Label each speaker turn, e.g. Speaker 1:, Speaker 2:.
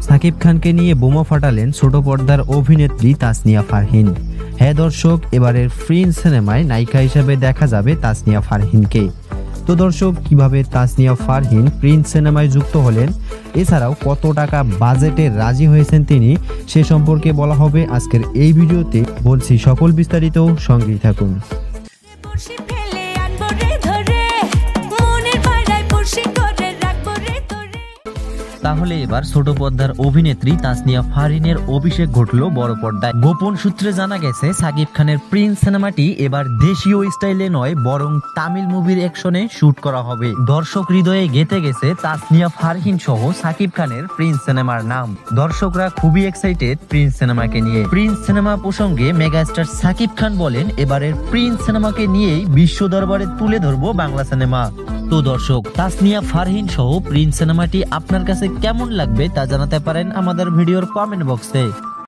Speaker 1: সাকিব খানকে নিয়ে বোমা ফাটালেন ছোট পর্দার অভিনেত্রী তাসনিয়া ফারহিন। হ্যাঁ দর্শক, এবারের প্রিন্স সিনেমায় নায়িকা হিসেবে দেখা যাবে তাসনিয়া ফারহিনকে। তো দর্শক, কিভাবে তাসনিয়া ফারহিন প্রিন্স সিনেমায় যুক্ত হলেন, এছাড়াও কত টাকা বাজেটে রাজি হয়েছেন তিনি, সে সম্পর্কে বলা হবে আজকের এই ভিডিওতে। বলছি সকল বিস্তারিত, সঙ্গেই থাকুন। তাহলে এবার ছোট পর্দার অভিনেত্রী তাসনিয়া ফারহিনের অভিষেক ঘটলো বড় পর্দায়। গোপন সূত্রে জানা গেছে সাকিব খানের প্রিন্স সিনেমাটি এবার দেশীয় স্টাইলে নয়, বরং তামিল মুভির অ্যাকশনে শুট করা হবে। দর্শক হৃদয়ে গেঁথে গেছে তাসনিয়া ফারহিন সহ সাকিব খানের প্রিন্স সিনেমার নাম। দর্শকরা খুবই এক্সাইটেড প্রিন্স সিনেমাকে নিয়ে। প্রিন্স সিনেমা প্রসঙ্গে মেগাস্টার সাকিব খান বলেন, এবারের প্রিন্স সিনেমাকে নিয়েই বিশ্ব দরবারে তুলে ধরবো বাংলা সিনেমা। তো দর্শক, তাসনিয়া ফারহিন সহ প্রিন্স সিনেমাটি আপনার কাছে কেমন লাগবে তা জানাতে পারেন আমাদের ভিডিওর কমেন্ট বক্সে।